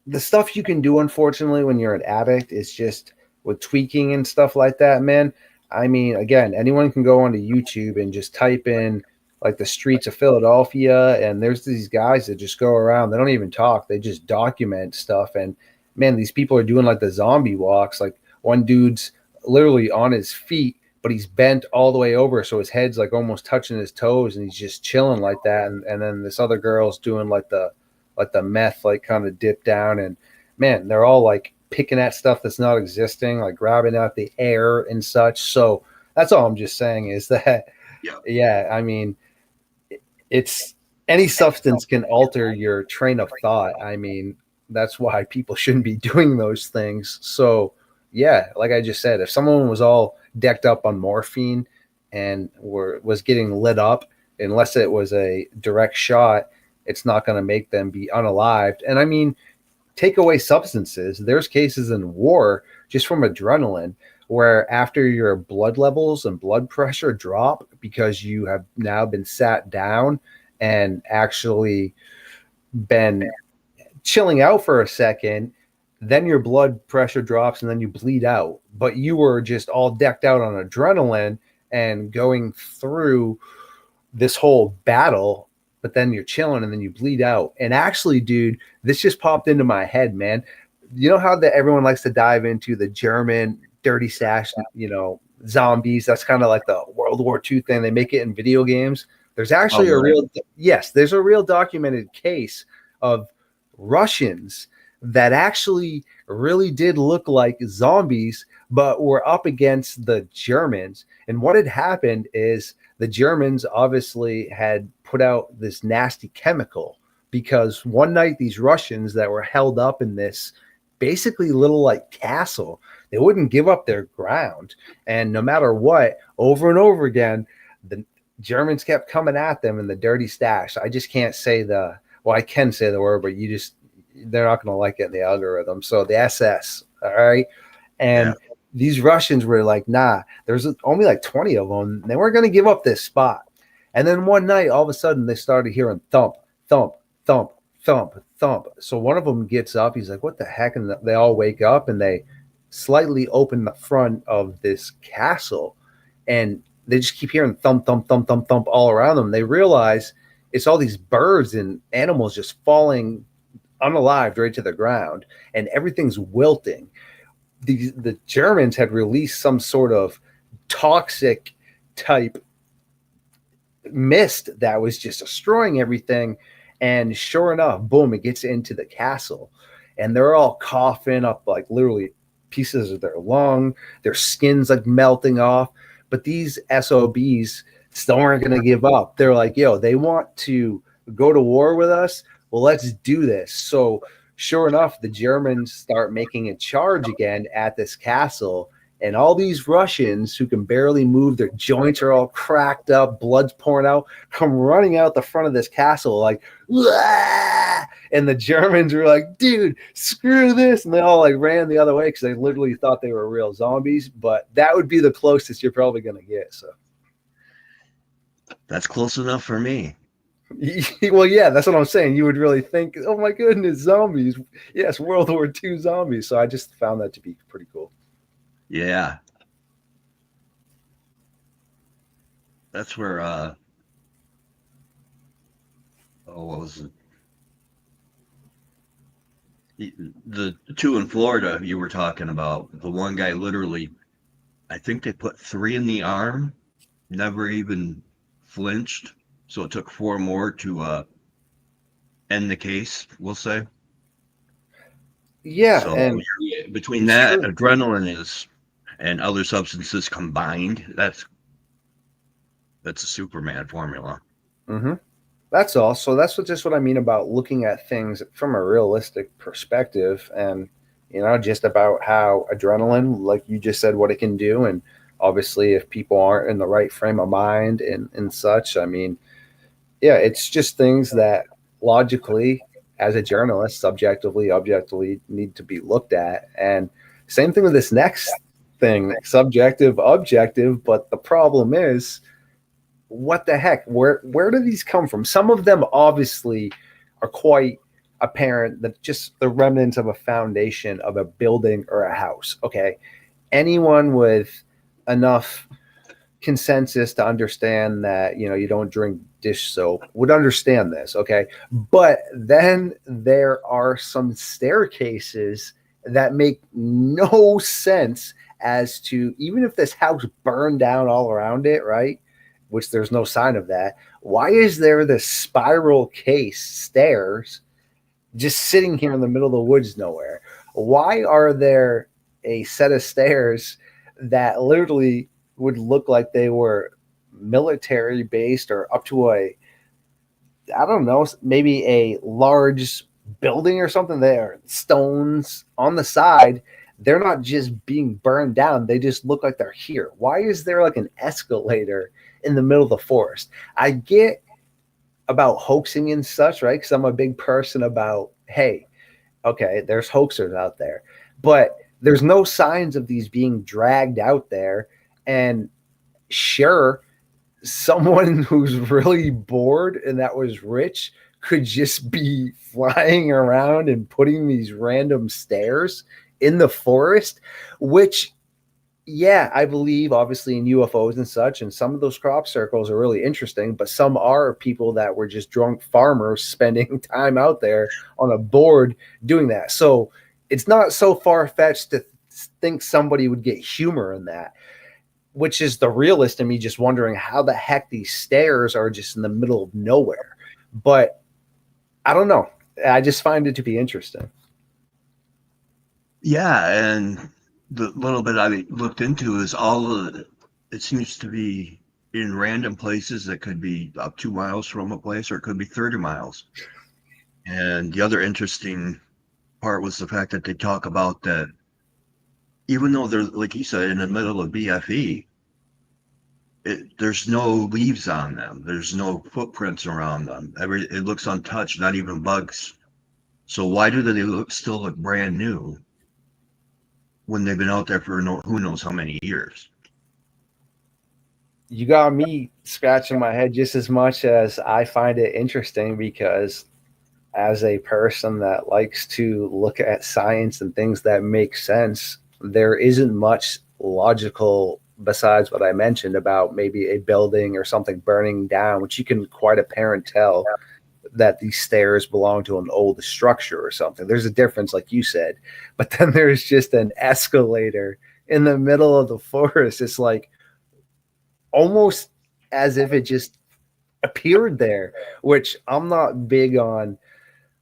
the stuff you can do, unfortunately, when you're an addict is just with tweaking and stuff like that, man. I mean, again, anyone can go onto YouTube and just type in like the streets of Philadelphia, and there's these guys that just go around. They don't even talk. They just document stuff. And man, these people are doing like the zombie walks. Like one dude's literally on his feet, but he's bent all the way over, so his head's like almost touching his toes, and he's just chilling like that. And then this other girl's doing like the meth, like kind of dip down. And man, they're all like picking at stuff that's not existing, like grabbing out the air and such. So that's all I'm just saying is that, yeah, I mean, it's any substance can alter your train of thought. I mean, that's why people shouldn't be doing those things. So yeah, like I just said, if someone was all decked up on morphine and was getting lit up, unless it was a direct shot, it's not going to make them be unalived. And I mean, take away substances. There's cases in war just from adrenaline where after your blood levels and blood pressure drop because you have now been sat down and actually been chilling out for a second, then your blood pressure drops and then you bleed out. But you were just all decked out on adrenaline and going through this whole battle but then you're chilling and then you bleed out. And actually, dude, this just popped into my head, man. You know how everyone likes to dive into the German dirty stash, zombies. That's kind of like the World War II thing. They make it in video games. There's actually there's a real documented case of Russians that actually really did look like zombies, but were up against the Germans. And what had happened is the Germans obviously had put out this nasty chemical, because one night these Russians that were held up in this basically little like castle, they wouldn't give up their ground. And no matter what, over and over again, the Germans kept coming at them in the dirty stash. I just can't say I can say the word, but they're not going to like it in the algorithm. So the SS, all right? And these Russians were like, nah, there's only like 20 of them. They weren't going to give up this spot. And then one night, all of a sudden, they started hearing thump, thump, thump, thump, thump. So one of them gets up. He's like, what the heck? And they all wake up and they slightly open the front of this castle. And they just keep hearing thump, thump, thump, thump, thump all around them. They realize it's all these birds and animals just falling unalived right to the ground, and everything's wilting. The Germans had released some sort of toxic type mist that was just destroying everything. And sure enough, boom, it gets into the castle, and they're all coughing up like literally pieces of their lung, their skin's like melting off. But these SOBs still aren't going to give up. They're like, yo, they want to go to war with us. Well, let's do this. So sure enough, the Germans start making a charge again at this castle, and all these Russians who can barely move, their joints are all cracked up, blood's pouring out, come running out the front of this castle like, "Wah!" And the Germans were like, dude, screw this. And they all like ran the other way because they literally thought they were real zombies. But that would be the closest you're probably going to get. So That's close enough for me. Well, yeah, that's what I'm saying. You would really think, oh my goodness, zombies. Yes, World War II zombies. So I just found that to be pretty cool. Yeah. That's where what was it? The two in Florida you were talking about. The one guy literally, I think they put 3 in the arm, never even flinched. So it took 4 more to end the case, we'll say. Yeah, so and between that, adrenaline and other substances combined, that's a Superman formula. Mm-hmm. That's all. So that's just what I mean about looking at things from a realistic perspective, and just about how adrenaline, like you just said, what it can do, and obviously if people aren't in the right frame of mind and such, I mean, yeah, it's just things that logically, as a journalist, subjectively, objectively need to be looked at. And same thing with this next thing, subjective, objective. But the problem is, what the heck? Where do these come from? Some of them obviously are quite apparent, that just the remnants of a foundation of a building or a house. Okay. Anyone with enough consensus to understand that, you don't drink dish soap would understand this. Okay. But then there are some staircases that make no sense as to, even if this house burned down all around it, right? Which there's no sign of that. Why is there this spiral case stairs just sitting here in the middle of the woods nowhere? Why are there a set of stairs that literally would look like they were military based, or up to I don't know, maybe a large building or something? There, stones on the side. They're not just being burned down. They just look like they're here. Why is there like an escalator in the middle of the forest? I get about hoaxing and such, right? Because I'm a big person about, hey, okay, there's hoaxers out there, but there's no signs of these being dragged out there. And sure, someone who's really bored and that was rich could just be flying around and putting these random stairs in the forest, which Yeah, I believe obviously in UFOs and such, and some of those crop circles are really interesting, but some are people that were just drunk farmers spending time out there on a board doing that. So it's not so far fetched to think somebody would get humor in that, which is the realist in me just wondering how the heck these stairs are just in the middle of nowhere. But I don't know. I just find it to be interesting. Yeah, and the little bit I looked into is all of it. It seems to be in random places that could be up 2 miles from a place, or it could be 30 miles. And the other interesting part was the fact that they talk about that even though they're, like you said, in the middle of BFE, there's no leaves on them. There's no footprints around them. It looks untouched, not even bugs. So why do they still look brand new when they've been out there for who knows how many years? You got me scratching my head just as much as I find it interesting, because as a person that likes to look at science and things that make sense, there isn't much logical besides what I mentioned about maybe a building or something burning down, which you can quite apparent tell that these stairs belong to an old structure or something. There's a difference, like you said, but then there's just an escalator in the middle of the forest. It's like almost as if it just appeared there, which I'm not big on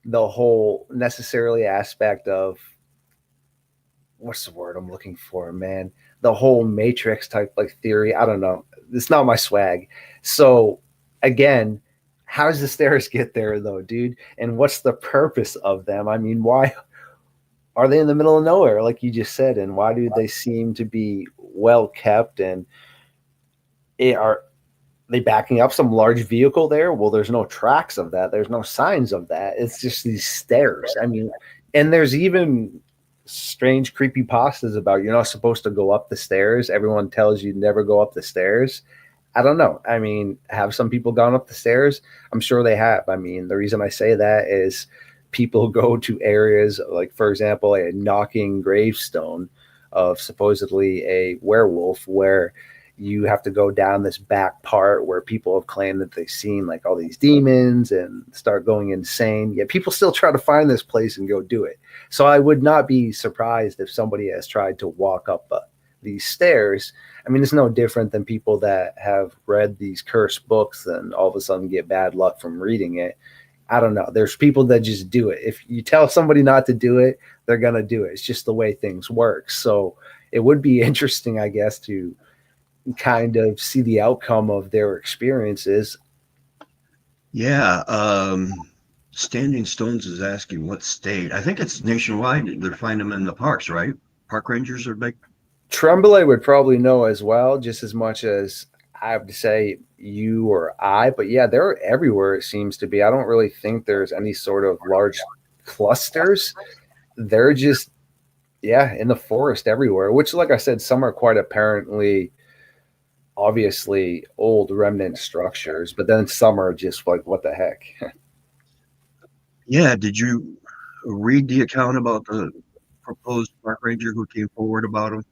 the whole necessarily aspect of, what's the word I'm looking for, man? The whole Matrix type like theory. I don't know. It's not my swag. So again, how does the stairs get there though, dude? And what's the purpose of them? I mean, why are they in the middle of nowhere, like you just said? And why do they seem to be well kept? And are they backing up some large vehicle there? Well, there's no tracks of that. There's no signs of that. It's just these stairs. I mean, and there's even strange creepy pastas about you're not supposed to go up the stairs. Everyone tells you never go up the stairs. I don't know. I mean, have some people gone up the stairs? I'm sure they have. I mean, the reason I say that is people go to areas like, for example, a knocking gravestone of supposedly a werewolf, where you have to go down this back part where people have claimed that they've seen like all these demons and start going insane. Yet people still try to find this place and go do it. So I would not be surprised if somebody has tried to walk up these stairs. I mean, it's no different than people that have read these cursed books and all of a sudden get bad luck from reading it. I don't know. There's people that just do it. If you tell somebody not to do it, they're going to do it. It's just the way things work. So it would be interesting, I guess, to kind of see the outcome of their experiences. Yeah. Standing Stones is asking what state. I think it's nationwide. They find them in the parks, right? Park rangers are big. Tremblay would probably know as well, just as much as I have to say you or I. But yeah, they're everywhere, it seems to be. I don't really think there's any sort of large clusters. They're just, yeah, in the forest everywhere, which, like I said, some are quite apparently obviously old remnant structures, but then some are just like, what the heck? Yeah. Did you read the account about the proposed park ranger who came forward about him?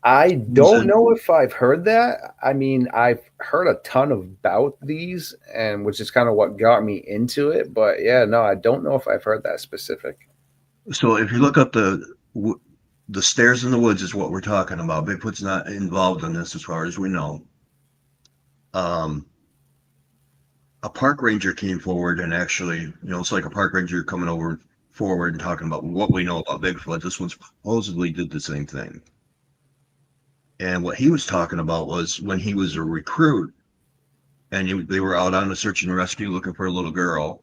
I don't know if I've heard that. I mean, I've heard a ton about these, and which is kind of what got me into it. But yeah, no, I don't know if I've heard that specific. So if you look up the stairs in the woods is what we're talking about. Bigfoot's not involved in this as far as we know. A park ranger came forward and actually, it's like a park ranger coming forward and talking about what we know about Bigfoot. This one supposedly did the same thing. And what he was talking about was when he was a recruit and they were out on a search and rescue looking for a little girl.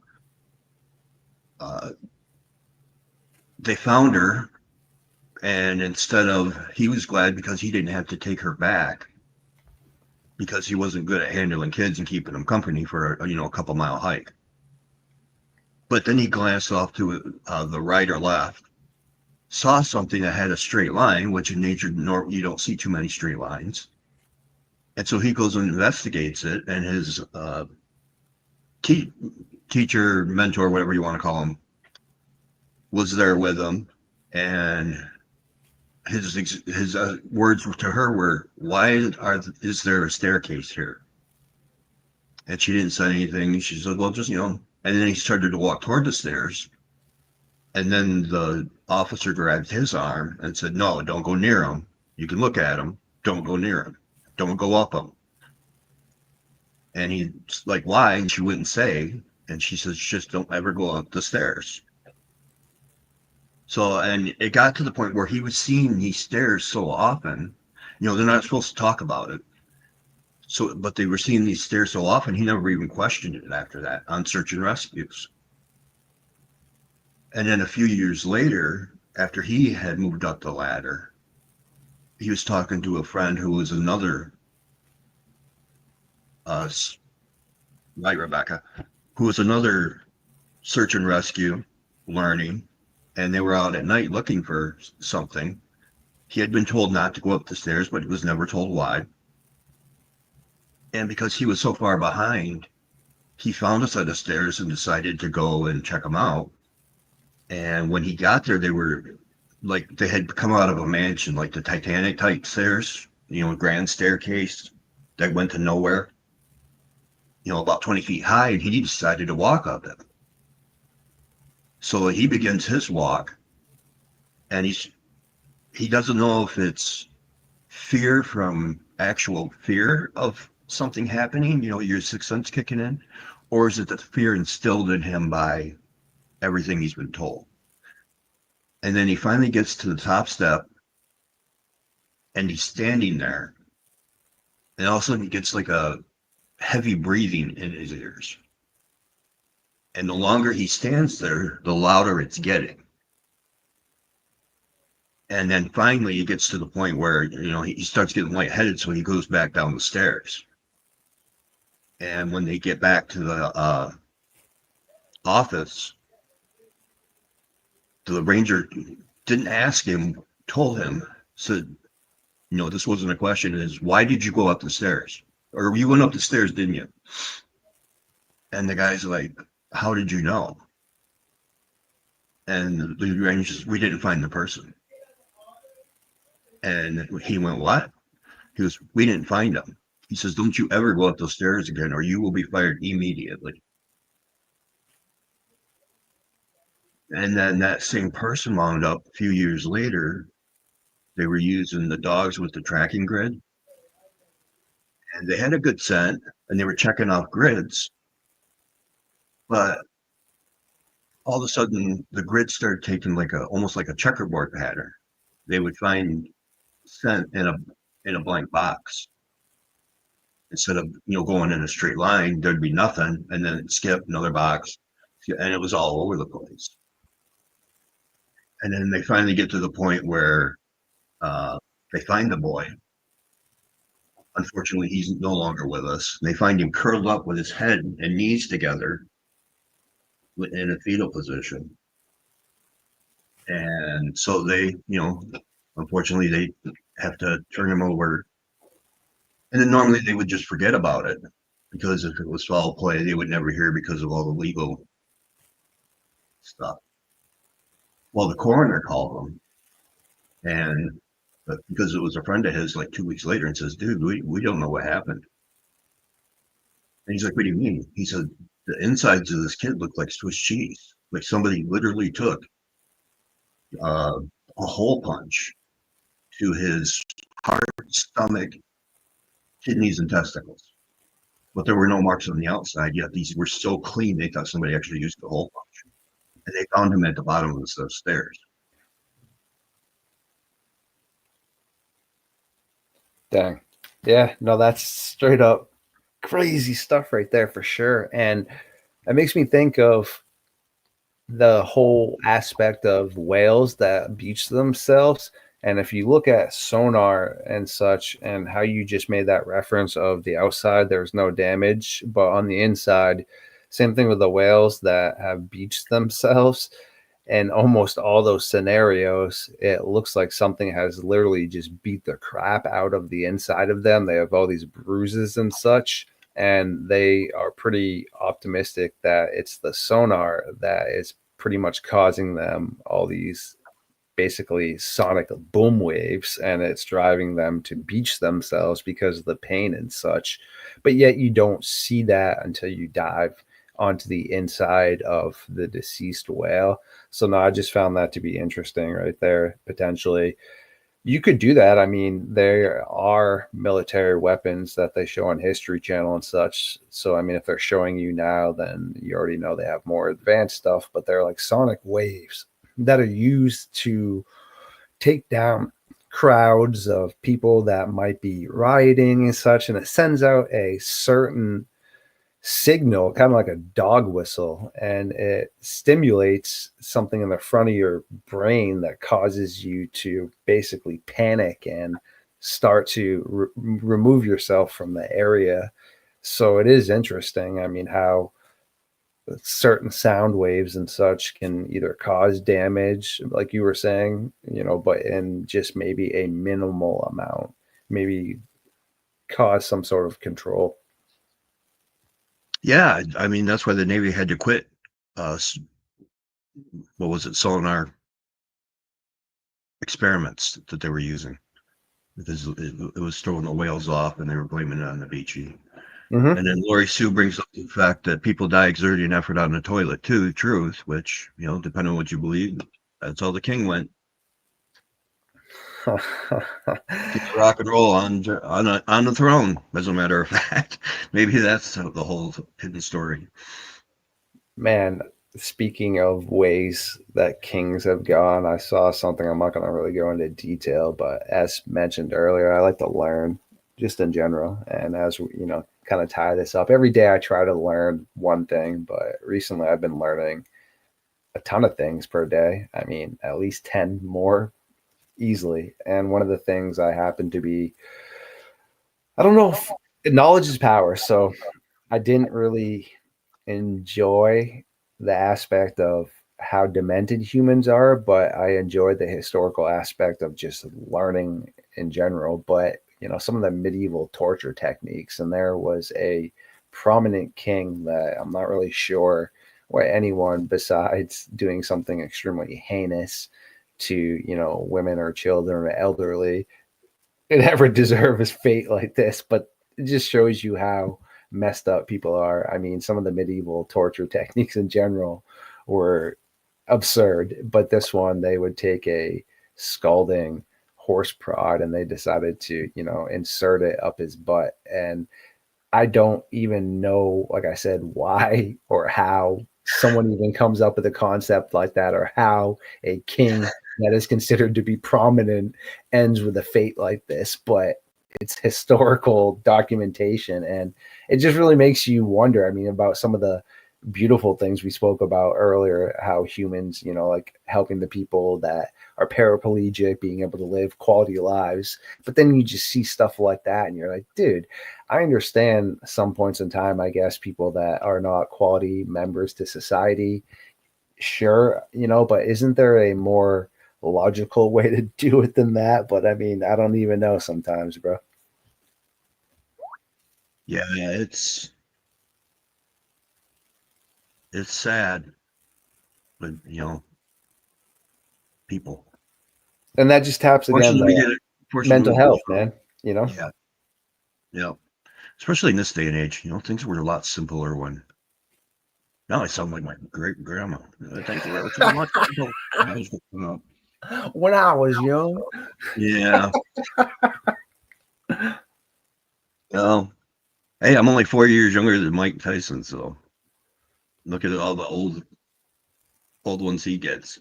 They found her. And he was glad because he didn't have to take her back because he wasn't good at handling kids and keeping them company for a couple mile hike. But then he glanced off to the right or left, saw something that had a straight line, which in nature you don't see too many straight lines. And so he goes and investigates it, and his teacher, mentor, whatever you want to call him, was there with him. And his words to her were, is there a staircase here? And she didn't say anything. She said, well, just, and then he started to walk toward the stairs. And then the officer grabbed his arm and said, no, don't go near him. You can look at him. Don't go near him. Don't go up him. And he's like, why? And she wouldn't say. And she says, just don't ever go up the stairs. So, and it got to the point where he was seeing these stairs so often, they're not supposed to talk about it. So, but they were seeing these stairs so often, he never even questioned it after that on search and rescues. And then a few years later, after he had moved up the ladder, he was talking to a friend who was another, right, Rebecca, who was another search and rescue learning, and they were out at night looking for something. He had been told not to go up the stairs, but he was never told why. And because he was so far behind, he found a set of stairs and decided to go and check them out. And when he got there, they were like, they had come out of a mansion, like the Titanic type stairs, grand staircase that went to nowhere, about 20 feet high, and he decided to walk up it. So he begins his walk, and he doesn't know if it's fear from actual fear of something happening, your sixth sense kicking in, or is it the fear instilled in him by everything he's been told? And then he finally gets to the top step, and he's standing there, and all of a sudden he gets like a heavy breathing in his ears. And the longer he stands there, the louder it's getting. And then finally he gets to the point where, he starts getting lightheaded, so he goes back down the stairs. And when they get back to the office, the ranger didn't ask him, told him, said, this wasn't a question, is why did you go up the stairs? Or you went up the stairs, didn't you? And the guy's like, how did you know? And the ranger says, we didn't find the person. And he went, what? He goes, we didn't find him. He says, don't you ever go up those stairs again, or you will be fired immediately. And then that same person wound up a few years later. They were using the dogs with the tracking grid. And they had a good scent, and they were checking off grids. But all of a sudden, the grid started taking almost like a checkerboard pattern. They would find scent in a blank box. Instead of going in a straight line, there'd be nothing, and then it'd skip another box, and it was all over the place. And then they finally get to the point where they find the boy. Unfortunately, he's no longer with us. They find him curled up with his head and knees together in a fetal position. And so they, unfortunately, they have to turn him over. And then normally they would just forget about it, because if it was foul play, they would never hear because of all the legal stuff. Well, the coroner called them, and because it was a friend of his, like 2 weeks later, and says, dude, we don't know what happened. And he's like, what do you mean? He said, the insides of this kid looked like Swiss cheese. Like somebody literally took a hole punch to his heart, stomach, kidneys, and testicles. But there were no marks on the outside, yet these were so clean they thought somebody actually used the hole punch. And they found him at the bottom of the stairs. Dang. Yeah, no, that's straight up crazy stuff right there for sure. And it makes me think of the whole aspect of whales that beach themselves. And if you look at sonar and such, and how you just made that reference of the outside, there's no damage, but on the inside, same thing with the whales that have beached themselves. And almost all those scenarios, it looks like something has literally just beat the crap out of the inside of them. They have all these bruises and such, and they are pretty optimistic that it's the sonar that is pretty much causing them all these basically sonic boom waves, and it's driving them to beach themselves because of the pain and such. But yet you don't see that until you dive onto the inside of the deceased whale. So no, I just found that to be interesting right there, potentially. You could do that. I mean, there are military weapons that they show on History Channel and such. So, I mean, if they're showing you now, then you already know they have more advanced stuff, but they're like sonic waves that are used to take down crowds of people that might be rioting and such. And it sends out a certain signal, kind of like a dog whistle, and it stimulates something in the front of your brain that causes you to basically panic and start to remove yourself from the area. So it is interesting. I mean, how certain sound waves and such can either cause damage, like you were saying, but in just maybe a minimal amount, maybe cause some sort of control. Yeah, I mean that's why the Navy had to quit. What was it, sonar experiments that they were using, because it was throwing the whales off, and they were blaming it on the Beachy. Mm-hmm. And then Lori Sue brings up the fact that people die exerting effort on the toilet too. Truth, which depending on what you believe, that's how the king went. Keep the rock and roll on the throne, as a matter of fact. Maybe that's the whole hidden story. Man, speaking of ways that kings have gone, I saw something. I'm not going to really go into detail, but as mentioned earlier, I like to learn just in general. And as kind of tie this up, every day I try to learn one thing, but recently I've been learning a ton of things per day. I mean, at least 10 more easily. And one of the things I happen to be, I don't know if knowledge is power. So I didn't really enjoy the aspect of how demented humans are, but I enjoyed the historical aspect of just learning in general. But some of the medieval torture techniques, and there was a prominent king that I'm not really sure what anyone besides doing something extremely heinous to women or children or elderly could ever deserve his fate like this. But it just shows you how messed up people are. I mean, some of the medieval torture techniques in general were absurd, but this one, they would take a scalding horse prod and they decided to insert it up his butt. And I don't even know, like I said, why or how someone even comes up with a concept like that, or how a king that is considered to be prominent ends with a fate like this. But it's historical documentation, and it just really makes you wonder. I mean, about some of the beautiful things we spoke about earlier, how humans, like helping the people that are paraplegic, being able to live quality lives. But then you just see stuff like that and you're like, dude, I understand some points in time, I guess, people that are not quality members to society. Sure, but isn't there a more logical way to do it than that? But I mean, I don't even know sometimes, bro. Yeah, it's sad, but people. And that just taps again mental health, man. Yeah. Especially in this day and age, things were a lot simpler when. Now I sound like my great grandma. Thank you very so much. When I was young. Yeah. Well, hey, I'm only 4 years younger than Mike Tyson, so look at all the old ones he gets.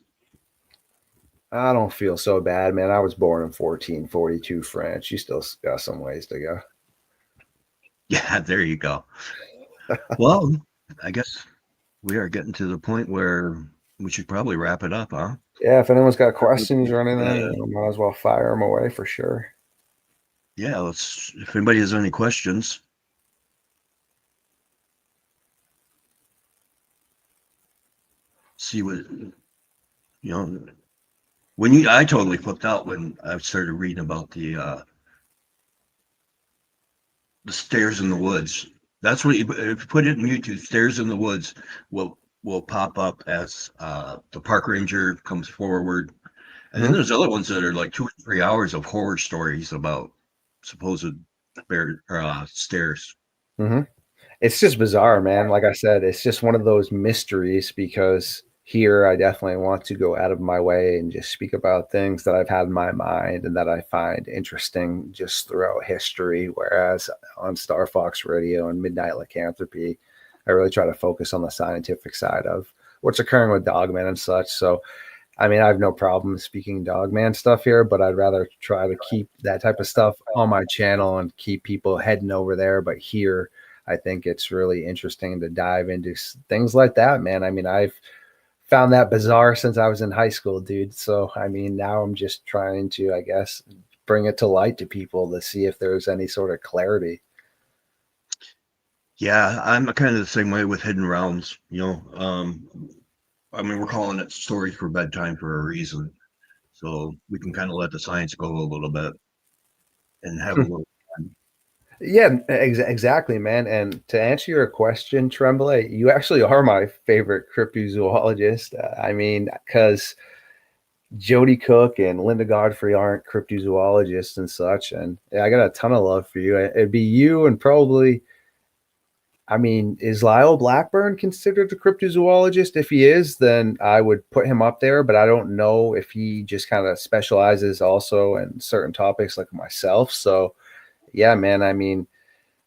I don't feel so bad, man. I was born in 1442 French. You still got some ways to go. Yeah, there you go. Well, I guess we are getting to the point where we should probably wrap it up, huh? Yeah, if anyone's got questions or anything, might as well fire them away for sure. Yeah, if anybody has any questions. See what, I totally flipped out when I started reading about the stairs in the woods. That's what if you put it in YouTube, stairs in the woods will pop up as the park ranger comes forward And then there's other ones that are like 2 or 3 hours of horror stories about supposed bear stairs. Mm-hmm. It's just bizarre, man. Like I said, it's just one of those mysteries because here I definitely want to go out of my way and just speak about things that I've had in my mind and that I find interesting just throughout history. Whereas on Starfox Radio and Midnight Lycanthropy, I really try to focus on the scientific side of what's occurring with Dogman and such. So, I mean, I have no problem speaking Dogman stuff here, but I'd rather try to keep that type of stuff on my channel and keep people heading over there. But here, I think it's really interesting to dive into things like that, man. I mean, I've found that bizarre since I was in high school, dude. So, I mean, now I'm just trying to, I guess, bring it to light to people to see if there's any sort of clarity. Yeah, I'm kind of the same way with Hidden Realms. I mean, we're calling it Stories for Bedtime for a reason. So we can kind of let the science go a little bit and have a little fun. Yeah, exactly, man. And to answer your question, Tremblay, you actually are my favorite cryptozoologist. I mean, because Jody Cook and Linda Godfrey aren't cryptozoologists and such. And yeah, I got a ton of love for you. It'd be you and probably, I mean, is Lyle Blackburn considered a cryptozoologist? If he is, then I would put him up there, but I don't know if he just kind of specializes also in certain topics like myself. So, yeah, man, I mean,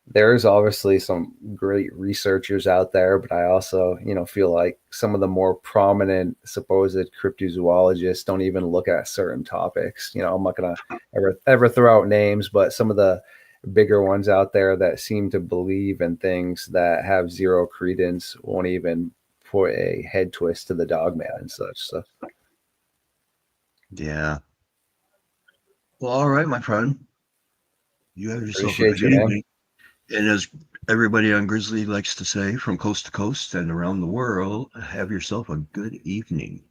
there's obviously some great researchers out there, but I also, feel like some of the more prominent supposed cryptozoologists don't even look at certain topics. I'm not gonna ever throw out names, but some of the bigger ones out there that seem to believe in things that have zero credence won't even put a head twist to the Dogman and such. So, Yeah. Well, all right, my friend. You have yourself a appreciate good you, man. evening. And as everybody on Grizzly likes to say, from coast to coast and around the world, have yourself a good evening.